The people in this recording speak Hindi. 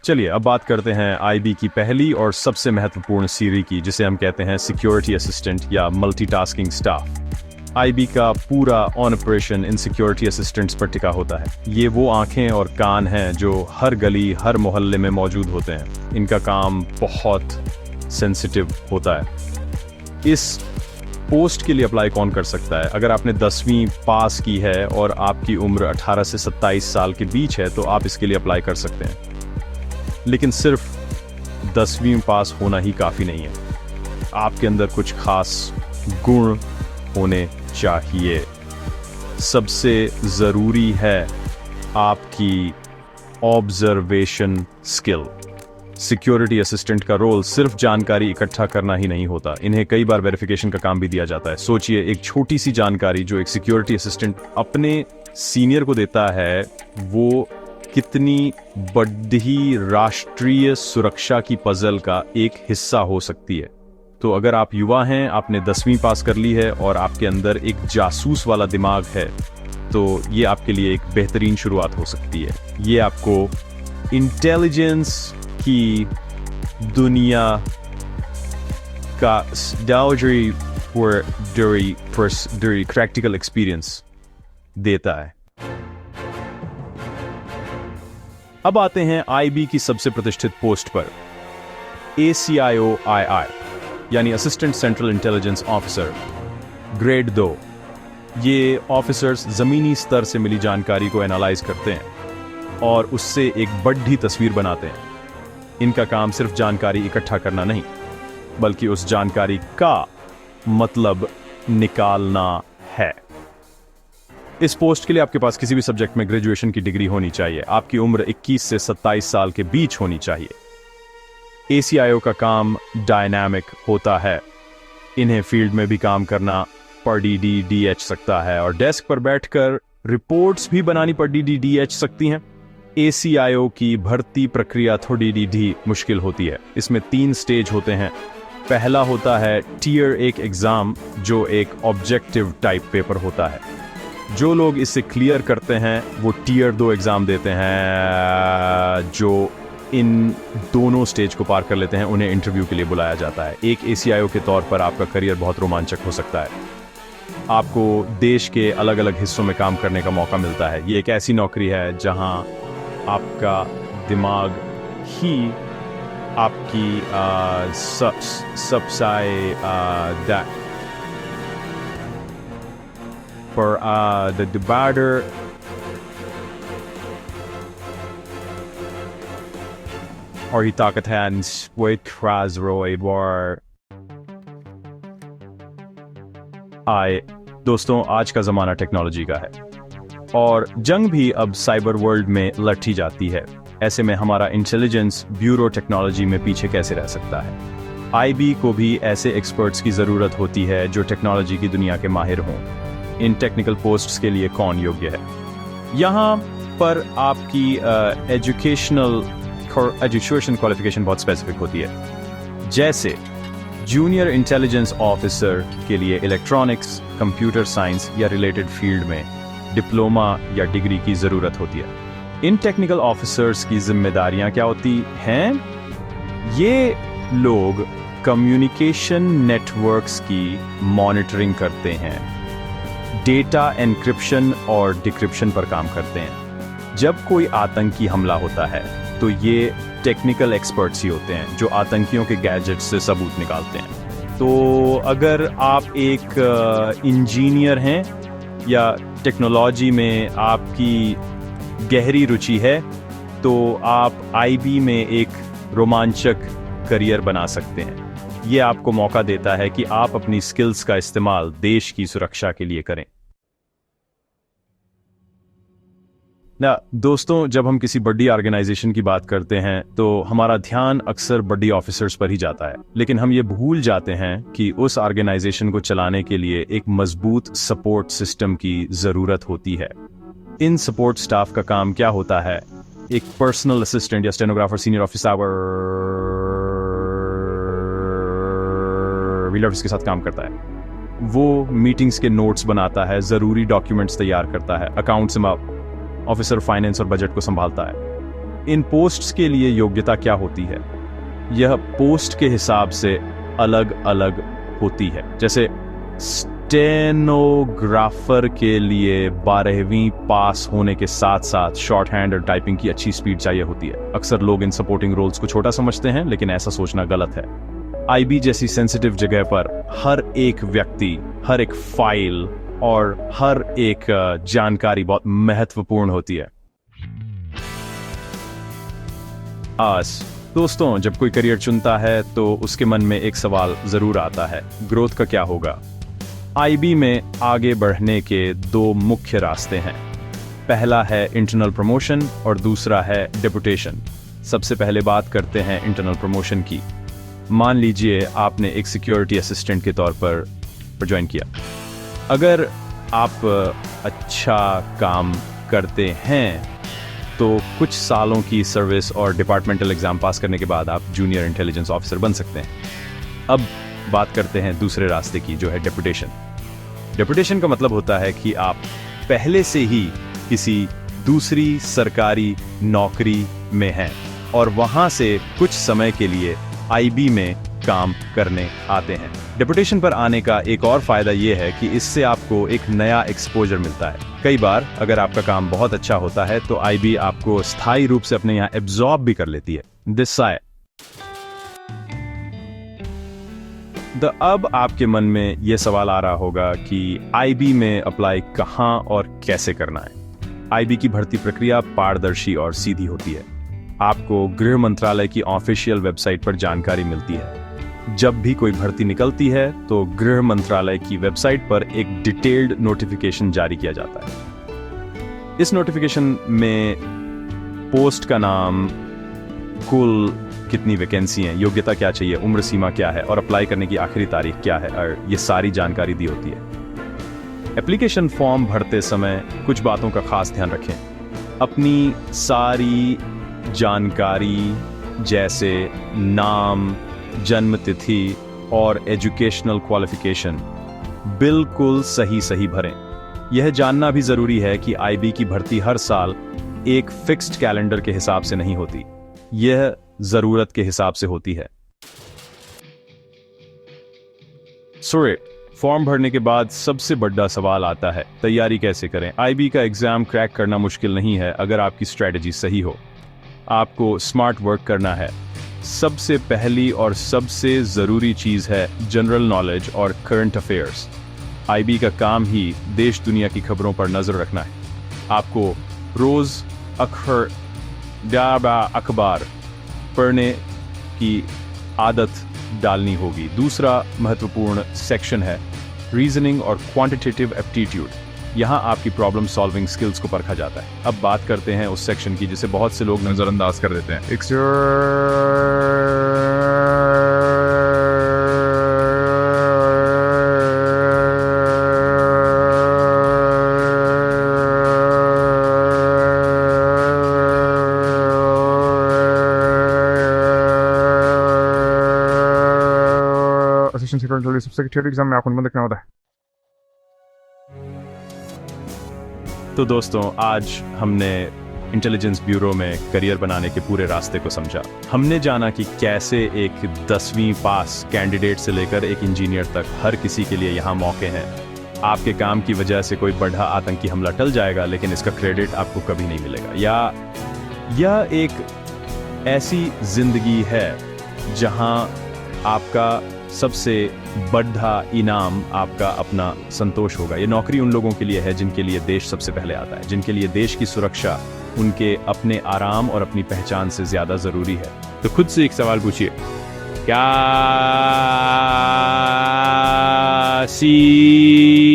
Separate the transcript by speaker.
Speaker 1: चलिए अब बात करते हैं आईबी की पहली और सबसे महत्वपूर्ण सीरी की, जिसे हम कहते हैं सिक्योरिटी असिस्टेंट या मल्टीटास्किंग स्टाफ। आईबी का पूरा on operation in security assistants पर टिका होता है। ये वो आंखें और कान हैं जो हर गली हर मोहल्ले में मौजूद होते हैं। इनका काम बहुत सेंसिटिव होता है। इस पोस्ट के लिए अप्लाई कौन कर सकता है? अगर आपने 10वीं पास की है और आपकी उम्र 18 से 27 साल के बीच है तो आप इसके लिए अप्लाई कर सकते हैं, लेकिन सिर्फ 10वीं पास होना ही काफ़ी नहीं है। आपके अंदर कुछ खास गुण होने चाहिए। सबसे ज़रूरी है आपकी ऑब्जर्वेशन स्किल। सिक्योरिटी असिस्टेंट का रोल सिर्फ जानकारी इकट्ठा करना ही नहीं होता, इन्हें कई बार वेरिफिकेशन का काम भी दिया जाता है। सोचिए, एक छोटी सी जानकारी जो एक सिक्योरिटी असिस्टेंट अपने सीनियर को देता है, वो कितनी बड़ी राष्ट्रीय सुरक्षा की पजल का एक हिस्सा हो सकती है। तो अगर आप युवा हैं, आपने 10वीं पास कर ली है और आपके अंदर एक जासूस वाला दिमाग है, तो ये आपके लिए एक बेहतरीन शुरुआत हो सकती है। ये आपको इंटेलिजेंस की दुनिया का प्रैक्टिकल एक्सपीरियंस देता है। अब आते हैं आईबी की सबसे प्रतिष्ठित पोस्ट पर, ACIO-II यानी assistant central intelligence officer, grade 2। ये ऑफिसर्स जमीनी स्तर से मिली जानकारी को एनालाइज करते हैं और उससे एक बड़ी तस्वीर बनाते हैं। इनका काम सिर्फ जानकारी इकट्ठा करना नहीं, बल्कि उस जानकारी का मतलब निकालना है। इस पोस्ट के लिए आपके पास किसी भी सब्जेक्ट में ग्रेजुएशन की डिग्री होनी चाहिए। आपकी उम्र 21 से 27 साल के बीच होनी चाहिए। ACIO का काम डायनामिक होता है। इन्हें फील्ड में भी काम करना पड़ी DH सकता है और डेस्क पर बैठकर रिपोर्ट्स भी बनानी पड़ी DH सकती हैं। ACIO की भर्ती प्रक्रिया थोड़ी मुश्किल होती है। इसमें 3 स्टेज होते हैं। पहला होता है टीयर 1 एग्जाम, जो एक ऑब्जेक्टिव टाइप पेपर होता है। जो लोग इसे क्लियर करते हैं वो टीयर 2 एग्जाम देते हैं, जो इन दोनों स्टेज को पार कर लेते हैं उन्हें इंटरव्यू के लिए बुलाया जाता है। एक ACIO के तौर पर आपका करियर बहुत रोमांचक हो सकता है। आपको देश के अलग अलग हिस्सों में काम करने का मौका मिलता है। ये एक ऐसी नौकरी है जहां आपका दिमाग ही आपकी the debater और ही ताकत है आए। दोस्तों, आज का जमाना टेक्नोलॉजी का है और जंग भी अब साइबर वर्ल्ड में लड़ी जाती है। ऐसे में हमारा इंटेलिजेंस ब्यूरो टेक्नोलॉजी में पीछे कैसे रह सकता है? आईबी को भी ऐसे एक्सपर्ट्स की जरूरत होती है जो टेक्नोलॉजी की दुनिया के माहिर हों। इन टेक्निकल पोस्ट्स के लिए कौन योग्य है? यहाँ पर आपकी एजुकेशन क्वालिफिकेशन बहुत स्पेसिफिक होती है। जैसे जूनियर इंटेलिजेंस ऑफिसर के लिए इलेक्ट्रॉनिक्स, कंप्यूटर साइंस या रिलेटेड फील्ड में डिप्लोमा या डिग्री की जरूरत होती है। इन टेक्निकल ऑफिसर्स की जिम्मेदारियां क्या होती हैं? ये लोग कम्युनिकेशन नेटवर्क्स की मॉनिटरिंग करते हैं, डेटा एन्क्रिप्शन और डिक्रिप्शन पर काम करते हैं। जब कोई आतंकी हमला होता है तो ये टेक्निकल एक्सपर्ट्स ही होते हैं जो आतंकियों के गैजेट्स से सबूत निकालते हैं। तो अगर आप एक इंजीनियर हैं या टेक्नोलॉजी में आपकी गहरी रुचि है तो आप आईबी में एक रोमांचक करियर बना सकते हैं। ये आपको मौका देता है कि आप अपनी स्किल्स का इस्तेमाल देश की सुरक्षा के लिए करें। दोस्तों, जब हम किसी बड़ी ऑर्गेनाइजेशन की बात करते हैं तो हमारा ध्यान अक्सर बड़ी ऑफिसर्स पर ही जाता है, लेकिन हम ये भूल जाते हैं कि उस ऑर्गेनाइजेशन को चलाने के लिए एक मजबूत सपोर्ट सिस्टम की जरूरत होती है। इन सपोर्ट स्टाफ का काम क्या होता है? एक पर्सनल असिस्टेंट या स्टेनोग्राफर, सीनियर ऑफिसर के साथ काम करता है। वो मीटिंग्स के नोट्स बनाता है, जरूरी डॉक्यूमेंट्स तैयार करता है, अकाउंट्स ऑफिसर फाइनेंस और बजट को संभालता है। इन पोस्ट्स के लिए योग्यता क्या होती है? यह पोस्ट के हिसाब से अलग अलग होती है। जैसे स्टेनोग्राफर के लिए 12वीं पास होने के साथ साथ शॉर्ट हैंड और टाइपिंग की अच्छी स्पीड चाहिए होती है। अक्सर लोग इन सपोर्टिंग रोल्स को छोटा समझते हैं, लेकिन ऐसा सोचना गलत है। आईबी जैसी सेंसिटिव जगह पर हर एक व्यक्ति, हर एक फाइल और हर एक जानकारी बहुत महत्वपूर्ण होती है। दोस्तों, जब कोई करियर चुनता है तो उसके मन में एक सवाल जरूर आता है, ग्रोथ का क्या होगा? आईबी में आगे बढ़ने के 2 मुख्य रास्ते हैं। पहला है इंटरनल प्रमोशन और दूसरा है डेपुटेशन। सबसे पहले बात करते हैं इंटरनल प्रमोशन की। मान लीजिए आपने एक सिक्योरिटी असिस्टेंट के तौर पर ज्वाइन किया। अगर आप अच्छा काम करते हैं तो कुछ सालों की सर्विस और डिपार्टमेंटल एग्जाम पास करने के बाद आप जूनियर इंटेलिजेंस ऑफिसर बन सकते हैं। अब बात करते हैं दूसरे रास्ते की, जो है डेपुटेशन। डेपुटेशन का मतलब होता है कि आप पहले से ही किसी दूसरी सरकारी नौकरी में हैं और वहां से कुछ समय के लिए आईबी में काम करने आते हैं। डेपुटेशन पर आने का एक और फायदा यह है कि इससे आपको एक नया एक्सपोजर मिलता है। कई बार अगर आपका काम बहुत अच्छा होता है तो आईबी आपको स्थायी रूप से अपने यहाँ एब्जॉर्ब भी कर लेती है। अब आपके मन में यह सवाल आ रहा होगा कि आईबी में अप्लाई कहां और कैसे करना है। आईबी की भर्ती प्रक्रिया पारदर्शी और सीधी होती है। आपको गृह मंत्रालय की ऑफिशियल वेबसाइट पर जानकारी मिलती है। जब भी कोई भर्ती निकलती है तो गृह मंत्रालय की वेबसाइट पर एक डिटेल्ड नोटिफिकेशन जारी किया जाता है। इस नोटिफिकेशन में पोस्ट का नाम, कुल कितनी वैकेंसी हैं, योग्यता क्या चाहिए, उम्र सीमा क्या है और अप्लाई करने की आखिरी तारीख क्या है, और ये सारी जानकारी दी होती है। एप्लीकेशन फॉर्म भरते समय कुछ बातों का खास ध्यान रखें। अपनी सारी जानकारी जैसे नाम, जन्म तिथि और एजुकेशनल क्वालिफिकेशन बिल्कुल सही भरें। यह जानना भी जरूरी है कि आईबी की भर्ती हर साल एक फिक्स्ड कैलेंडर के हिसाब से नहीं होती, यह जरूरत के हिसाब से होती है। फॉर्म भरने के बाद सबसे बड़ा सवाल आता है, तैयारी कैसे करें? आईबी का एग्जाम क्रैक करना मुश्किल नहीं है अगर आपकी स्ट्रेटजी सही हो। आपको स्मार्ट वर्क करना है। सबसे पहली और सबसे जरूरी चीज है जनरल नॉलेज और करंट अफेयर्स। आईबी का काम ही देश दुनिया की खबरों पर नजर रखना है। आपको रोज अखबार पढ़ने की आदत डालनी होगी। दूसरा महत्वपूर्ण सेक्शन है रीजनिंग और क्वांटिटेटिव एप्टीट्यूड। यहाँ आपकी प्रॉब्लम सॉल्विंग स्किल्स को परखा जाता है। अब बात करते हैं उस सेक्शन की जिसे बहुत से लोग नजरअंदाज कर देते हैं।
Speaker 2: असिस्टेंट सेक्रेटरी सब सेक्रेटरी एग्जाम में आपको नंबर देखना होता है।
Speaker 1: तो दोस्तों, आज हमने इंटेलिजेंस ब्यूरो में करियर बनाने के पूरे रास्ते को समझा। हमने जाना कि कैसे एक 10वीं पास कैंडिडेट से लेकर एक इंजीनियर तक हर किसी के लिए यहाँ मौके हैं। आपके काम की वजह से कोई बड़ा आतंकी हमला टल जाएगा, लेकिन इसका क्रेडिट आपको कभी नहीं मिलेगा। या यह एक ऐसी जिंदगी है जहां आपका सबसे बड़ा इनाम आपका अपना संतोष होगा। ये नौकरी उन लोगों के लिए है जिनके लिए देश सबसे पहले आता है, जिनके लिए देश की सुरक्षा उनके अपने आराम और अपनी पहचान से ज्यादा जरूरी है। तो खुद से एक सवाल पूछिए, क्या सी